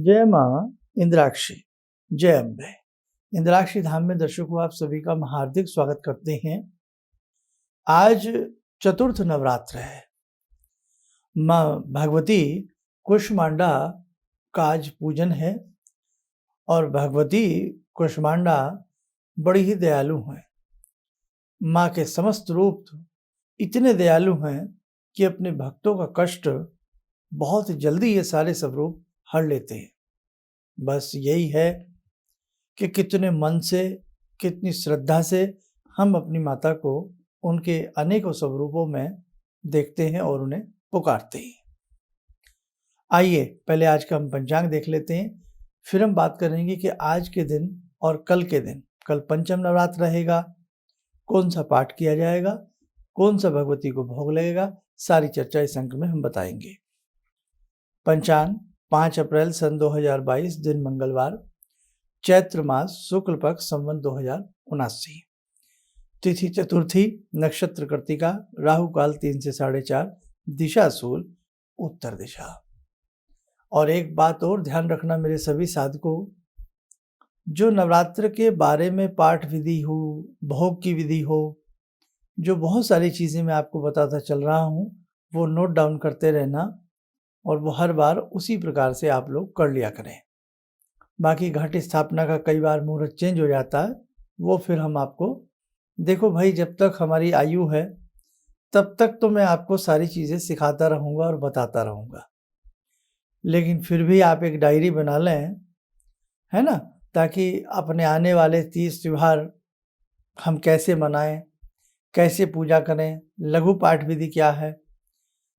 जय माँ इंद्राक्षी, जय अम्बे। इंद्राक्षी धाम में दर्शकों आप सभी का हार्दिक स्वागत करते हैं। आज चतुर्थ नवरात्र है। माँ भगवती कुष्मांडा का आज पूजन है और भगवती कुष्मांडा बड़ी ही दयालु हैं। माँ के समस्त रूप इतने दयालु हैं कि अपने भक्तों का कष्ट बहुत जल्दी ये सारे सब रूप हर लेते हैं। बस यही है कि कितने मन से, कितनी श्रद्धा से हम अपनी माता को उनके अनेकों स्वरूपों में देखते हैं और उन्हें पुकारते हैं। आइए पहले आज का हम पंचांग देख लेते हैं, फिर हम बात करेंगे कि आज के दिन और कल के दिन, कल पंचम नवरात्र रहेगा, कौन सा पाठ किया जाएगा, कौन सा भगवती को भोग लगेगा, सारी चर्चा इस अंक में हम बताएंगे। पंचांग 5 अप्रैल सन 2022, दिन मंगलवार, चैत्र मास शुक्ल पक्ष संवत 2079, तिथि चतुर्थी, नक्षत्र कृत्तिका, राहु काल 3 से 4:30, दिशा शूल उत्तर दिशा। और एक बात और ध्यान रखना मेरे सभी साधकों, जो नवरात्र के बारे में पाठ विधि हो, भोग की विधि हो, जो बहुत सारी चीज़ें मैं आपको बताता चल रहा हूँ, वो नोट डाउन करते रहना और वो हर बार उसी प्रकार से आप लोग कर लिया करें। बाकी घट स्थापना का कई बार मुहूर्त चेंज हो जाता है, वो फिर हम आपको, देखो भाई, जब तक हमारी आयु है तब तक तो मैं आपको सारी चीज़ें सिखाता रहूँगा और बताता रहूँगा, लेकिन फिर भी आप एक डायरी बना लें, है ना, ताकि अपने आने वाले 30 त्योहार हम कैसे मनाएं, कैसे पूजा करें, लघु पाठ विधि क्या है।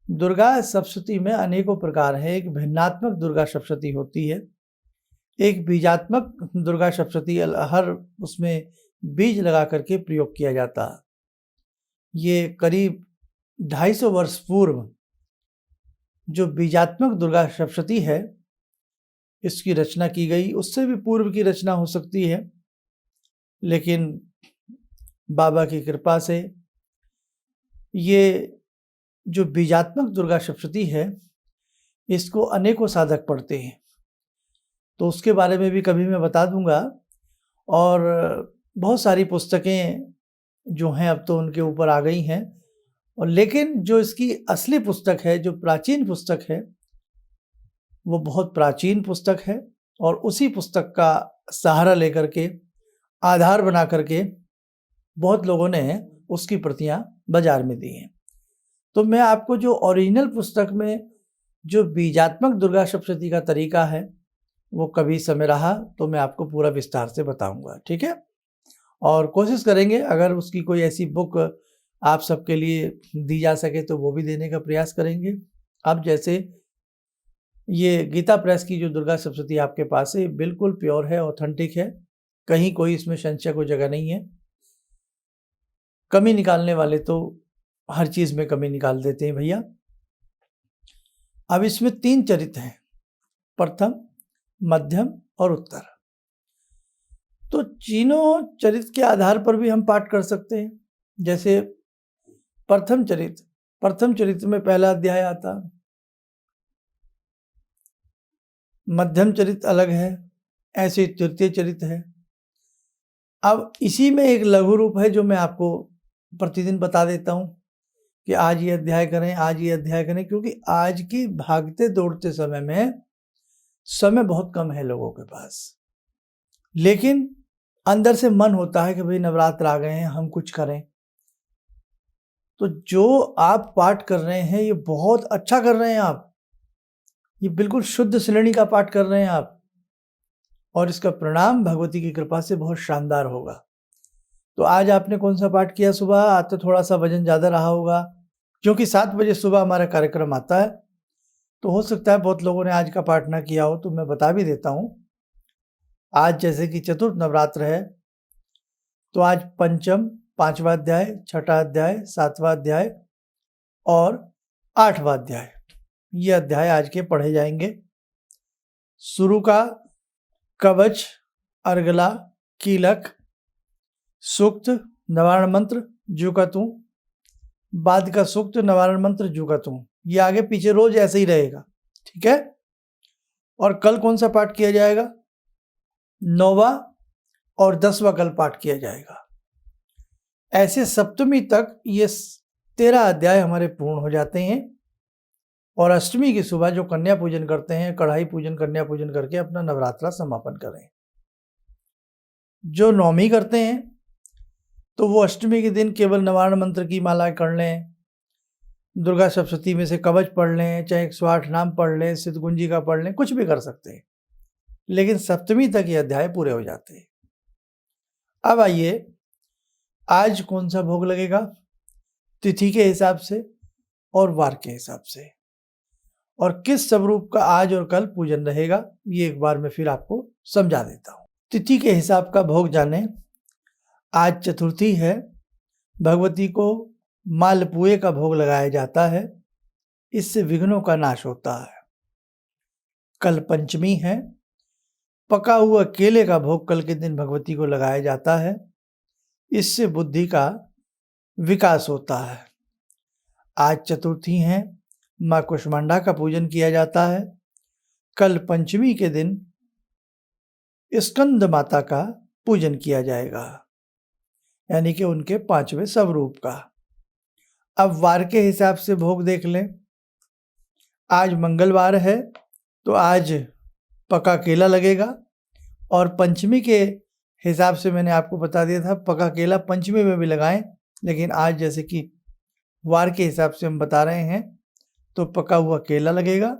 दुर्गा सप्तशती में अनेकों प्रकार है। एक भिन्नात्मक दुर्गा सप्तशती होती है, एक बीजात्मक दुर्गा सप्तशती, हर उसमें बीज लगा करके प्रयोग किया जाता है। ये करीब 250 वर्ष पूर्व जो बीजात्मक दुर्गा सप्तशती है, इसकी रचना की गई। उससे भी पूर्व की रचना हो सकती है, लेकिन बाबा की कृपा से ये जो बीजात्मक दुर्गा सप्तशती है, इसको अनेकों साधक पढ़ते हैं, तो उसके बारे में भी कभी मैं बता दूंगा। और बहुत सारी पुस्तकें जो हैं अब तो उनके ऊपर आ गई हैं, और लेकिन जो इसकी असली पुस्तक है, जो प्राचीन पुस्तक है, वो बहुत प्राचीन पुस्तक है, और उसी पुस्तक का सहारा लेकर के, आधार बना करके बहुत लोगों ने उसकी प्रतियां बाजार में दी हैं। तो मैं आपको जो ओरिजिनल पुस्तक में जो बीजात्मक दुर्गा सप्तशती का तरीका है, वो कभी समय रहा तो मैं आपको पूरा विस्तार से बताऊंगा, ठीक है। और कोशिश करेंगे अगर उसकी कोई ऐसी बुक आप सबके लिए दी जा सके तो वो भी देने का प्रयास करेंगे। अब जैसे ये गीता प्रेस की जो दुर्गा सप्तशती आपके पास है, बिल्कुल प्योर है, ऑथेंटिक है, कहीं कोई इसमें संशय को जगह नहीं है। कमी निकालने वाले तो हर चीज में कमी निकाल देते हैं भैया। अब इसमें 3 चरित्र हैं, प्रथम, मध्यम और उत्तर। तो तीनों चरित्र के आधार पर भी हम पाठ कर सकते हैं। जैसे प्रथम चरित्र में पहला अध्याय आता, मध्यम चरित्र अलग है, ऐसे तृतीय चरित्र है। अब इसी में एक लघु रूप है जो मैं आपको प्रतिदिन बता देता हूं कि आज ये अध्याय करें, आज ये अध्याय करें, क्योंकि आज की भागते दौड़ते समय में समय बहुत कम है लोगों के पास, लेकिन अंदर से मन होता है कि भाई नवरात्र आ गए हैं, हम कुछ करें। तो जो आप पाठ कर रहे हैं ये बहुत अच्छा कर रहे हैं आप, ये बिल्कुल शुद्ध श्रेणी का पाठ कर रहे हैं आप, और इसका परिणाम भगवती की कृपा से बहुत शानदार होगा। तो आज आपने कौन सा पाठ किया सुबह? आज तो थोड़ा सा वजन ज़्यादा रहा होगा, क्योंकि 7 बजे सुबह हमारा कार्यक्रम आता है, तो हो सकता है बहुत लोगों ने आज का पाठ ना किया हो, तो मैं बता भी देता हूँ। आज जैसे कि चतुर्थ नवरात्र है, तो आज पंचम, 5वां अध्याय, 6ठा अध्याय, 7वां अध्याय और 8वां अध्याय, ये अध्याय आज के पढ़े जाएंगे। शुरू का कवच, अर्गला, कीलक, सूक्त, निवारण मंत्र, जुकतू, बाद का सूक्त, निवारण मंत्र, जुकतू, ये आगे पीछे रोज ऐसे ही रहेगा, ठीक है। और कल कौन सा पाठ किया जाएगा? 9वां और 10वां कल पाठ किया जाएगा। ऐसे सप्तमी तक ये 13 अध्याय हमारे पूर्ण हो जाते हैं और अष्टमी की सुबह जो कन्या पूजन करते हैं, कढ़ाई पूजन, कन्या पूजन करके अपना नवरात्रा समापन करें। जो नवमी करते हैं तो वो अष्टमी के दिन केवल नवारण मंत्र की माला कर लें, दुर्गा सप्तशती में से कवच पढ़ लें, चाहे 108 नाम पढ़ लें, सिद्धगुंजी का पढ़ लें, कुछ भी कर सकते हैं, लेकिन सप्तमी तक ये अध्याय पूरे हो जाते हैं। अब आइए, आज कौन सा भोग लगेगा तिथि के हिसाब से और वार के हिसाब से, और किस स्वरूप का आज और कल पूजन रहेगा, ये एक बार मैं फिर आपको समझा देता हूँ। तिथि के हिसाब का भोग जाने। आज चतुर्थी है, भगवती को मालपुए का भोग लगाया जाता है, इससे विघ्नों का नाश होता है। कल पंचमी है, पका हुआ केले का भोग कल के दिन भगवती को लगाया जाता है, इससे बुद्धि का विकास होता है। आज चतुर्थी है, माँ कुष्मांडा का पूजन किया जाता है। कल पंचमी के दिन स्कंद माता का पूजन किया जाएगा, यानी कि उनके 5वें स्वरूप का। अब वार के हिसाब से भोग देख लें। आज मंगलवार है तो आज पका केला लगेगा, और पंचमी के हिसाब से मैंने आपको बता दिया था पका केला पंचमी में भी लगाएं, लेकिन आज जैसे कि वार के हिसाब से हम बता रहे हैं तो पका हुआ केला लगेगा।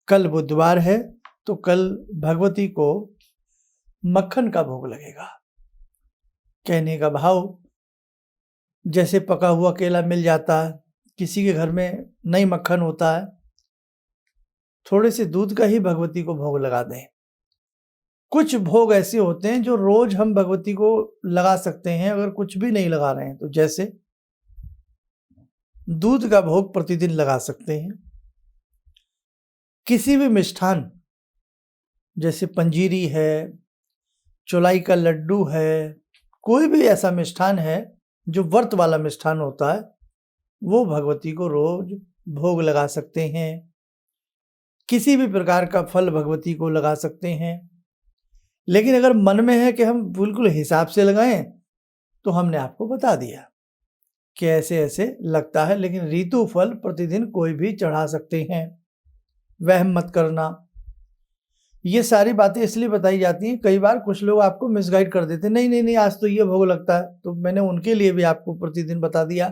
कल बुधवार है तो कल भगवती को मक्खन का भोग लगेगा। कहने का भाव, जैसे पका हुआ केला मिल जाता है, किसी के घर में नहीं मक्खन होता है, थोड़े से दूध का ही भगवती को भोग लगा दें। कुछ भोग ऐसे होते हैं जो रोज हम भगवती को लगा सकते हैं, अगर कुछ भी नहीं लगा रहे हैं तो, जैसे दूध का भोग प्रतिदिन लगा सकते हैं। किसी भी मिष्ठान, जैसे पंजीरी है, चौलाई का लड्डू है, कोई भी ऐसा मिष्ठान है जो व्रत वाला मिष्ठान होता है, वो भगवती को रोज भोग लगा सकते हैं। किसी भी प्रकार का फल भगवती को लगा सकते हैं, लेकिन अगर मन में है कि हम बिल्कुल हिसाब से लगाएं तो हमने आपको बता दिया कि ऐसे ऐसे लगता है, लेकिन ऋतु फल प्रतिदिन कोई भी चढ़ा सकते हैं, वहम मत करना। ये सारी बातें इसलिए बताई जाती हैं, कई बार कुछ लोग आपको मिसगाइड कर देते हैं, नहीं नहीं नहीं आज तो ये भोग लगता है, तो मैंने उनके लिए भी आपको प्रतिदिन बता दिया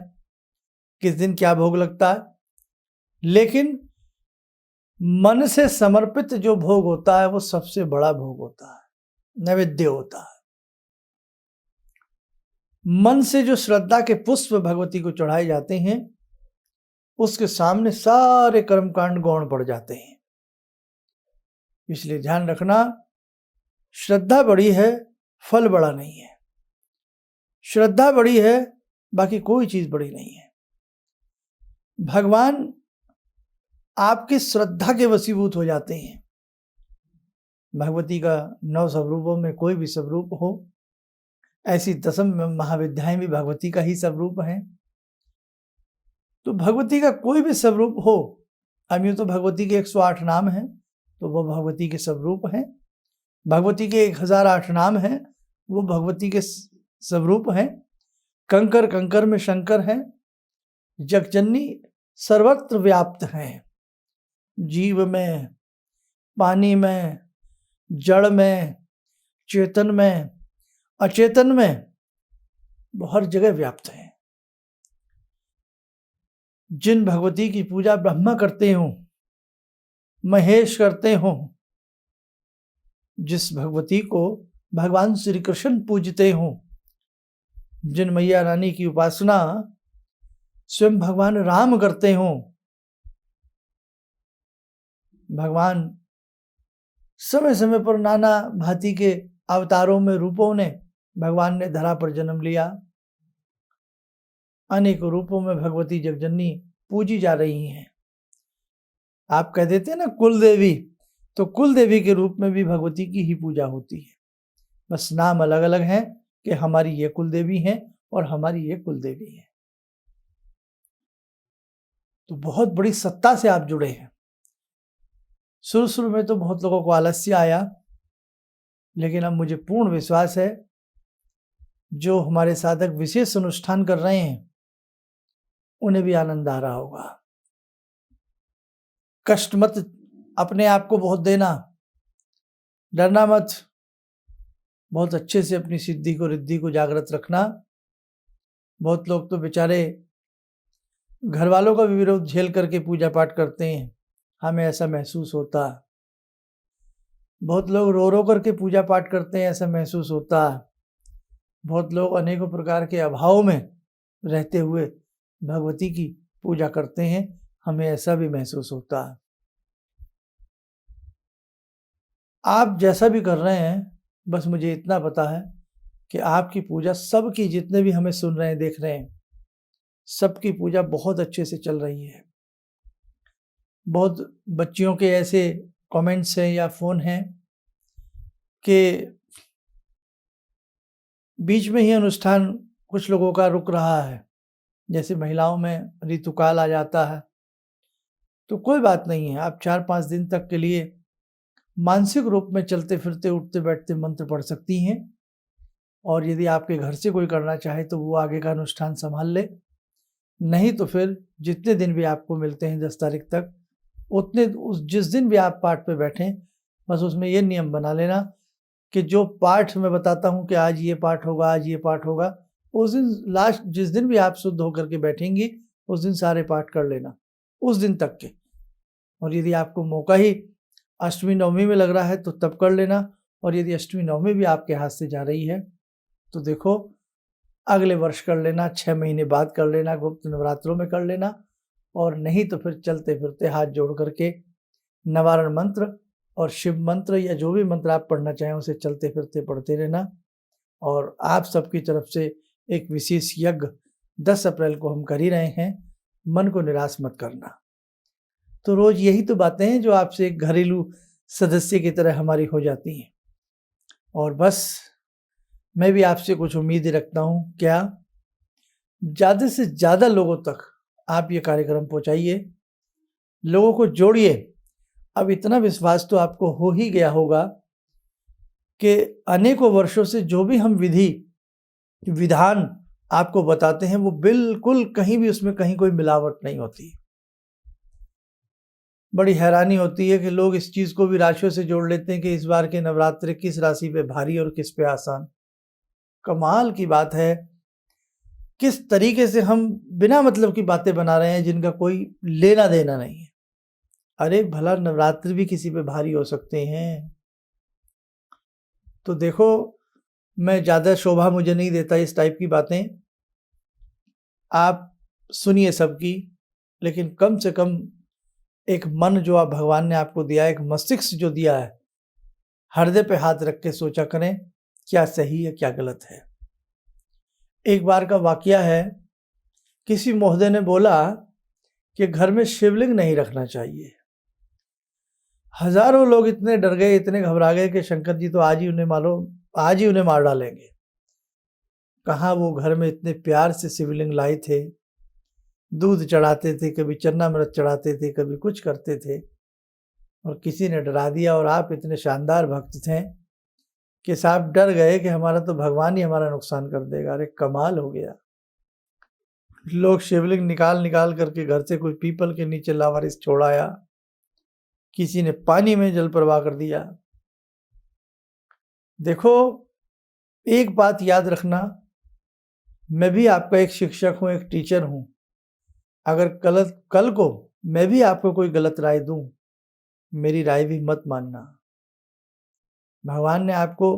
किस दिन क्या भोग लगता है। लेकिन मन से समर्पित जो भोग होता है वो सबसे बड़ा भोग होता है, नैवेद्य होता है। मन से जो श्रद्धा के पुष्प भगवती को चढ़ाए जाते हैं, उसके सामने सारे कर्मकांड गौण पड़ जाते हैं। इसलिए ध्यान रखना, श्रद्धा बड़ी है, फल बड़ा नहीं है। श्रद्धा बड़ी है, बाकी कोई चीज बड़ी नहीं है। भगवान आपकी श्रद्धा के वशीभूत हो जाते हैं। भगवती का 9 स्वरूपों में कोई भी स्वरूप हो, ऐसी 10 महाविद्याएं भी भगवती का ही स्वरूप है। तो भगवती का कोई भी स्वरूप हो, अब यूं तो भगवती के 108 नाम हैं, तो वो भगवती के स्वरूप हैं। भगवती के 1008 नाम हैं, वो भगवती के स्वरूप हैं। कंकर कंकर में शंकर हैं, जगजननी सर्वत्र व्याप्त हैं। जीव में, पानी में, जड़ में, चेतन में, अचेतन में, वो हर जगह व्याप्त हैं। जिन भगवती की पूजा ब्रह्मा करते हो, महेश करते हो, जिस भगवती को भगवान श्री कृष्ण पूजते हो, जिन मैया रानी की उपासना स्वयं भगवान राम करते हो, भगवान समय समय पर नाना भांति के अवतारों में, रूपों ने भगवान ने धरा पर जन्म लिया। अनेक रूपों में भगवती जगजननी पूजी जा रही हैं। आप कह देते हैं ना कुल देवी, तो कुल देवी के रूप में भी भगवती की ही पूजा होती है, बस नाम अलग अलग हैं कि हमारी ये कुल देवी हैं और हमारी ये कुल देवी है। तो बहुत बड़ी सत्ता से आप जुड़े हैं। शुरू शुरू में तो बहुत लोगों को आलस्य आया, लेकिन अब मुझे पूर्ण विश्वास है जो हमारे साधक विशेष अनुष्ठान कर रहे हैं उन्हें भी आनंद आ रहा होगा। कष्ट मत अपने आप को बहुत देना, डरना मत, बहुत अच्छे से अपनी सिद्धि को रिद्धि को जागृत रखना। बहुत लोग तो बेचारे घर वालों का भी विरोध झेल करके पूजा पाठ करते हैं, हमें ऐसा महसूस होता। बहुत लोग रो रो करके पूजा पाठ करते हैं, ऐसा महसूस होता। बहुत लोग अनेकों प्रकार के अभाव में रहते हुए भगवती की पूजा करते हैं, हमें ऐसा भी महसूस होता। आप जैसा भी कर रहे हैं, बस मुझे इतना पता है कि आपकी पूजा सबकी, जितने भी हमें सुन रहे हैं देख रहे हैं, सबकी पूजा बहुत अच्छे से चल रही है। बहुत बच्चियों के ऐसे कमेंट्स हैं या फ़ोन हैं कि बीच में ही अनुष्ठान कुछ लोगों का रुक रहा है, जैसे महिलाओं में ऋतुकाल आ जाता है। तो कोई बात नहीं है, आप 4-5 दिन तक के लिए मानसिक रूप में चलते फिरते उठते बैठते मंत्र पढ़ सकती हैं। और यदि आपके घर से कोई करना चाहे तो वो आगे का अनुष्ठान संभाल ले, नहीं तो फिर जितने दिन भी आपको मिलते हैं 10 तारीख तक, उतने जिस दिन भी आप पाठ पे बैठें, बस उसमें ये नियम बना लेना कि जो पाठ मैं बताता हूँ कि आज ये पाठ होगा, आज ये पाठ होगा, उस दिन लास्ट जिस दिन भी आप शुद्ध होकर के बैठेंगी उस दिन सारे पाठ कर लेना, उस दिन तक के। और यदि आपको मौका ही अष्टमी नवमी में लग रहा है तो तब कर लेना, और यदि अष्टमी नवमी भी आपके हाथ से जा रही है तो देखो अगले वर्ष कर लेना, 6 महीने बाद कर लेना, गुप्त नवरात्रों में कर लेना। और नहीं तो फिर चलते फिरते हाथ जोड़ करके नवारण मंत्र और शिव मंत्र या जो भी मंत्र आप पढ़ना चाहें उसे चलते फिरते पढ़ते रहना। और आप सबकी तरफ से एक विशेष यज्ञ 10 अप्रैल को हम कर ही रहे हैं, मन को निराश मत करना। तो रोज यही तो बातें हैं जो आपसे एक घरेलू सदस्य की तरह हमारी हो जाती हैं। और बस मैं भी आपसे कुछ उम्मीद रखता हूँ, क्या ज़्यादा से ज़्यादा लोगों तक आप ये कार्यक्रम पहुँचाइए, लोगों को जोड़िए। अब इतना विश्वास तो आपको हो ही गया होगा कि अनेकों वर्षों से जो भी हम विधान आपको बताते हैं वो बिल्कुल कहीं भी उसमें कहीं कोई मिलावट नहीं होती। बड़ी हैरानी होती है कि लोग इस चीज़ को भी राशियों से जोड़ लेते हैं कि इस बार के नवरात्रि किस राशि पे भारी और किस पे आसान। कमाल की बात है किस तरीके से हम बिना मतलब की बातें बना रहे हैं जिनका कोई लेना देना नहीं है। अरे भला नवरात्रि भी किसी पे भारी हो सकते हैं। तो देखो, मैं ज़्यादा शोभा मुझे नहीं देता इस टाइप की बातें, आप सुनिए सबकी, लेकिन कम से कम एक मन जो आप भगवान ने आपको दिया है, एक मस्तिष्क जो दिया है, हृदय पे हाथ रख के सोचा करें क्या सही है क्या गलत है। एक बार का वाकया है, किसी महोदय ने बोला कि घर में शिवलिंग नहीं रखना चाहिए। हजारों लोग इतने डर गए, इतने घबरा गए कि शंकर जी तो आज ही उन्हें मार डालेंगे। कहाँ वो घर में इतने प्यार से शिवलिंग लाए थे, दूध चढ़ाते थे, कभी चन्नामृत चढ़ाते थे, कभी कुछ करते थे, और किसी ने डरा दिया। और आप इतने शानदार भक्त थे कि साहब डर गए कि हमारा तो भगवान ही हमारा नुकसान कर देगा। अरे कमाल हो गया। लोग शिवलिंग निकाल करके घर से कोई पीपल के नीचे लावारिस छोड़ाया, किसी ने पानी में जल प्रवाह कर दिया। देखो, एक बात याद रखना, मैं भी आपका एक शिक्षक हूँ, एक टीचर हूँ। अगर कल को मैं भी आपको कोई गलत राय दूं, मेरी राय भी मत मानना। भगवान ने आपको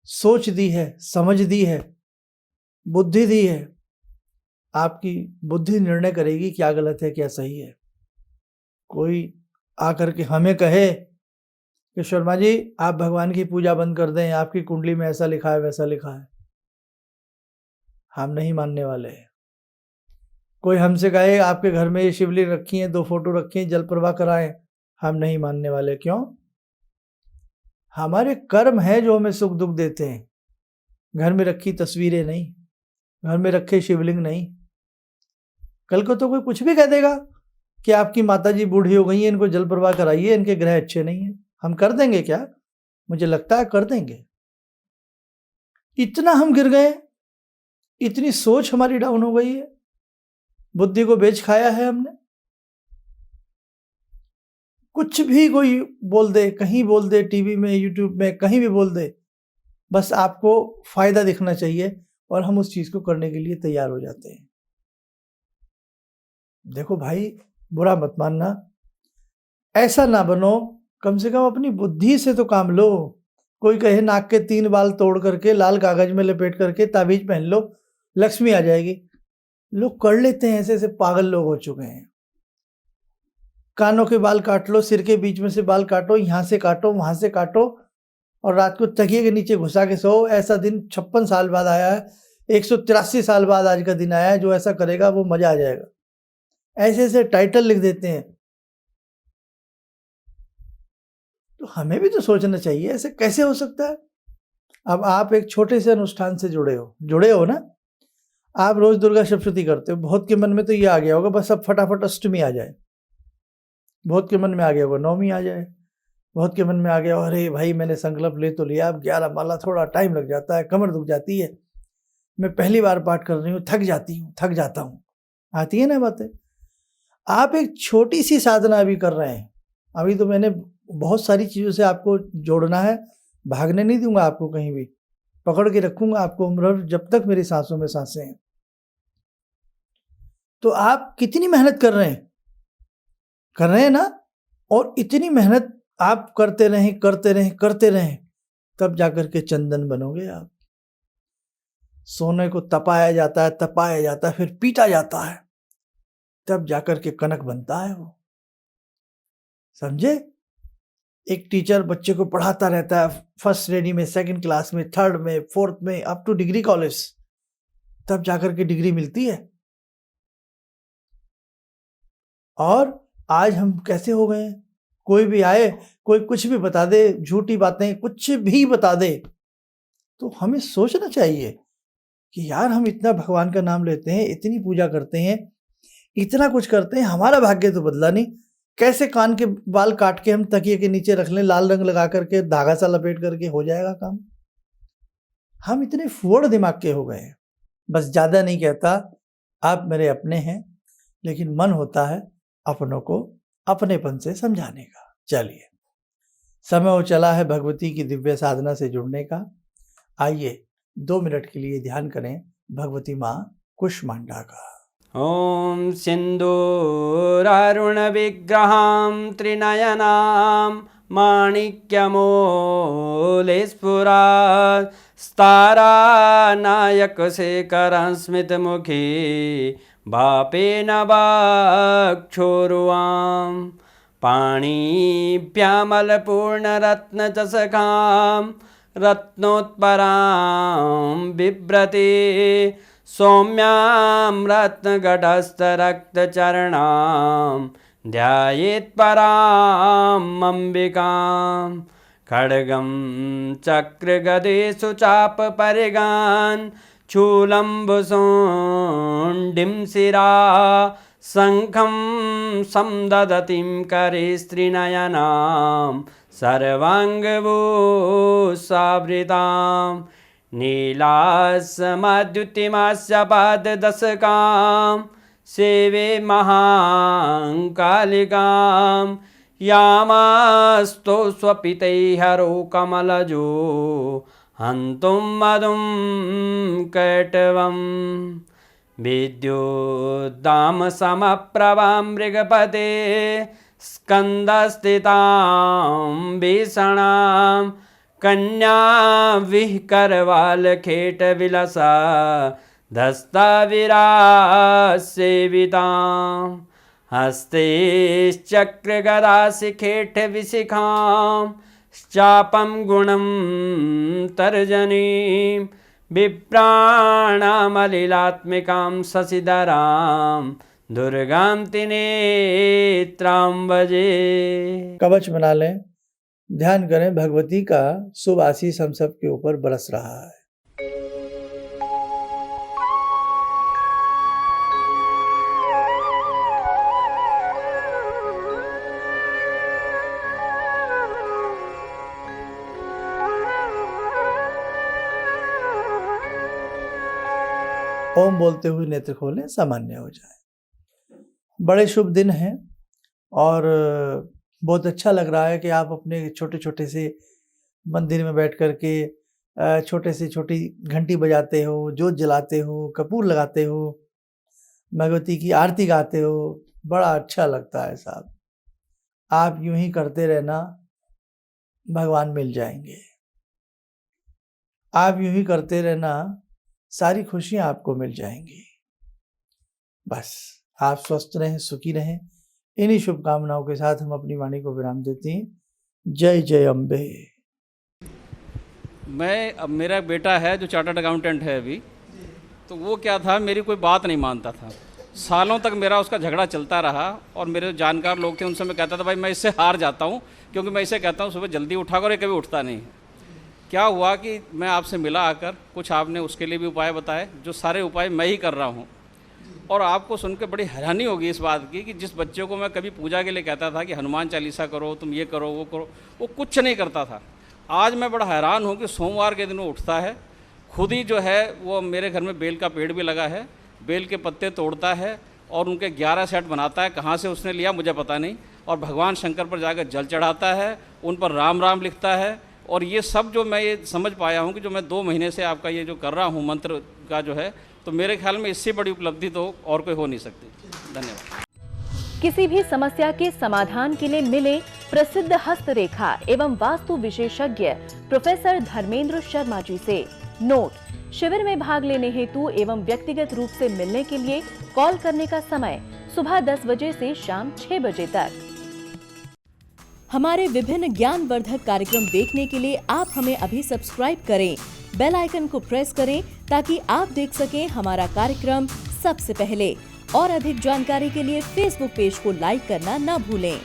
सोच दी है, समझ दी है, बुद्धि दी है। आपकी बुद्धि निर्णय करेगी क्या गलत है क्या सही है। कोई आकर के हमें कहे कि शर्मा जी आप भगवान की पूजा बंद कर दें, आपकी कुंडली में ऐसा लिखा है वैसा लिखा है, हम नहीं मानने वाले हैं। कोई हमसे कहे आपके घर में ये शिवलिंग रखी है, 2 फोटो रखी हैं, जल प्रवाह कराएं, हम नहीं मानने वाले। क्यों? हमारे कर्म है जो हमें सुख दुख देते हैं, घर में रखी तस्वीरें नहीं, घर में रखे शिवलिंग नहीं। कल को तो कोई कुछ भी कह देगा, कि आपकी माताजी बूढ़ी हो गई हैं, इनको जल प्रवाह कराइए, इनके ग्रह अच्छे नहीं हैं। हम कर देंगे क्या? मुझे लगता है कर देंगे। इतना हम गिर गए, इतनी सोच हमारी डाउन हो गई है, बुद्धि को बेच खाया है हमने। कुछ भी कोई बोल दे, कहीं बोल दे, टीवी में, यूट्यूब में, कहीं भी बोल दे, बस आपको फायदा दिखना चाहिए और हम उस चीज को करने के लिए तैयार हो जाते हैं। देखो भाई, बुरा मत मानना, ऐसा ना बनो, कम से कम अपनी बुद्धि से तो काम लो। कोई कहे नाक के 3 बाल तोड़ करके लाल कागज में लपेट करके ताबीज पहन लो, लक्ष्मी आ जाएगी। लोग कर लेते हैं, ऐसे ऐसे पागल लोग हो चुके हैं। कानों के बाल काट लो, सिर के बीच में से बाल काटो, यहाँ से काटो, वहां से काटो, और रात को तकिए के नीचे घुसा के सो। ऐसा दिन 56 साल बाद आया है, 183 साल बाद आज का दिन आया है। जो ऐसा करेगा वो मजा आ जाएगा। ऐसे ऐसे टाइटल लिख देते हैं। तो हमें भी तो सोचना चाहिए, ऐसे कैसे हो सकता है? अब आप एक छोटे से अनुष्ठान से जुड़े हो ना। आप रोज दुर्गा सप्तशती करते हो, बहुत के मन में तो ये आ गया होगा बस अब फटाफट अष्टमी आ जाए। बहुत के मन में आ गया होगा नवमी आ जाए। बहुत के मन में आ गया, अरे भाई मैंने संकल्प ले तो लिया, अब 11 माला थोड़ा टाइम लग जाता है, कमर दुख जाती है, मैं पहली बार पाठ कर रही हूँ, थक जाता हूँ। आती है ना बातें। आप एक छोटी सी साधना अभी कर रहे हैं। अभी तो मैंने बहुत सारी चीज़ों से आपको जोड़ना है, भागने नहीं दूंगा आपको कहीं भी, पकड़ के रखूंगा आपको उम्र भर, जब तक मेरी सांसों में सांसें हैं। तो आप कितनी मेहनत कर रहे हैं ना, और इतनी मेहनत आप करते रहें, तब जाकर के चंदन बनोगे आप। सोने को तपाया जाता है, फिर पीटा जाता है, तब जाकर के कनक बनता है वो। समझे? एक टीचर बच्चे को पढ़ाता रहता है, फर्स्ट श्रेणी में, सेकंड क्लास में, थर्ड में, फोर्थ में, अप टू डिग्री कॉलेज, तब जाकर के डिग्री मिलती है। और आज हम कैसे हो गए? कोई भी आए, कोई कुछ भी बता दे, झूठी बातें कुछ भी बता दे, तो हमें सोचना चाहिए कि यार हम इतना भगवान का नाम लेते हैं, इतनी पूजा करते हैं, इतना कुछ करते हैं, हमारा भाग्य तो बदला नहीं। कैसे कान के बाल काट के हम तकिए के नीचे रख लें, लाल रंग लगा करके, धागा सा लपेट करके, हो जाएगा काम। हम इतने फुहड़ दिमाग के हो गए हैं। बस ज्यादा नहीं कहता, आप मेरे अपने हैं, लेकिन मन होता है अपनों को अपनेपन से समझाने का। चलिए, समय हो चला है भगवती की दिव्य साधना से जुड़ने का। आइए 2 मिनट के लिए ध्यान करें भगवती माँ कुष्मांडा का। ॐ सिन्दूरारुणविग्रहां त्रिनयनां माणिक्यमौलिस्फुरात् स्तारानायकशेखरं स्मितमुखी भापेन वक्षोरुवां पाणिभ्यामलपूर्णरत्नचषकां रत्नोत्परां बिभ्रति सौम्यां रत्नघटस्थरक्तचरणां ध्यायेत् पराम् अम्बिकां खड्गं चक्रगदेषु चापपरिगान् शूलम्बुशोण्डिं शिरा शङ्खं संदधतीं करे स्त्रीनयनां सर्वाङ्गभूषावृतां नीलासमद्युतिमास्य पाददशकां सेवे महाकालिकां यामास्तो स्वपितैहरो कमलजो हन्तुं मधुं कैटवं विद्युद्दामसमप्रभां मृगपते स्कन्दस्थितां भीषणां कन्या विहकरवालखेटविलसा धस्ताविरासेवितां हस्तैश्चक्रगदाशिखेटविशिखां चापं गुणं तर्जनीं विप्राणामलिलात्मिकां शशिधरां दुर्गां त्रिनेत्रां भजे। कवच बना लें, ध्यान करें भगवती का शुभ आशीष हम सब के ऊपर बरस रहा है। ओम बोलते हुए नेत्र खोलें, सामान्य हो जाए। बड़े शुभ दिन हैं और बहुत अच्छा लग रहा है कि आप अपने छोटे छोटे से मंदिर में बैठ कर के छोटे से छोटी घंटी बजाते हो, जोत जलाते हो, कपूर लगाते हो, भगवती की आरती गाते हो। बड़ा अच्छा लगता है साहब। आप यूं ही करते रहना, भगवान मिल जाएंगे। आप यूं ही करते रहना, सारी खुशियां आपको मिल जाएंगी। बस आप स्वस्थ रहें, सुखी रहें। इन्हीं शुभकामनाओं के साथ हम अपनी वाणी को विराम देते हैं। जय जय अम्बे। अब मेरा एक बेटा है जो चार्टर्ड अकाउंटेंट है अभी, तो वो क्या था, मेरी कोई बात नहीं मानता था। सालों तक मेरा उसका झगड़ा चलता रहा और मेरे जो जानकार लोग थे उनसे मैं कहता था भाई मैं इससे हार जाता हूँ, क्योंकि मैं इसे कहता हूँ सुबह जल्दी उठा कर, ये कभी उठता नहीं है। क्या हुआ कि मैं आपसे मिला आकर, कुछ आपने उसके लिए भी उपाय बताए, जो सारे उपाय मैं ही कर रहा हूँ। और आपको सुन के बड़ी हैरानी होगी इस बात की कि जिस बच्चे को मैं कभी पूजा के लिए कहता था कि हनुमान चालीसा करो, तुम ये करो, वो कुछ नहीं करता था। आज मैं बड़ा हैरान हूँ कि सोमवार के दिन वो उठता है, खुद ही जो है वो मेरे घर में बेल का पेड़ भी लगा है, बेल के पत्ते तोड़ता है और उनके 11 सेट बनाता है। कहाँ से उसने लिया मुझे पता नहीं। और भगवान शंकर पर जाकर जल चढ़ाता है, उन पर राम राम लिखता है। और ये सब जो मैं ये समझ पाया हूँ कि जो मैं 2 महीने से आपका ये जो कर रहा हूँ मंत्र का जो है, तो मेरे ख्याल में इससे बड़ी उपलब्धि तो और कोई हो नहीं सकती। धन्यवाद। किसी भी समस्या के समाधान के लिए मिले प्रसिद्ध हस्तरेखा एवं वास्तु विशेषज्ञ प्रोफेसर धर्मेंद्र शर्मा जी से। नोट: शिविर में भाग लेने हेतु एवं व्यक्तिगत रूप से मिलने के लिए कॉल करने का समय सुबह 10 बजे से शाम 6 बजे तक। हमारे विभिन्न ज्ञानवर्धक कार्यक्रम देखने के लिए आप हमें अभी सब्सक्राइब करें, बेल आइकन को प्रेस करें ताकि आप देख सकें हमारा कार्यक्रम सबसे पहले। और अधिक जानकारी के लिए फेसबुक पेज को लाइक करना न भूलें।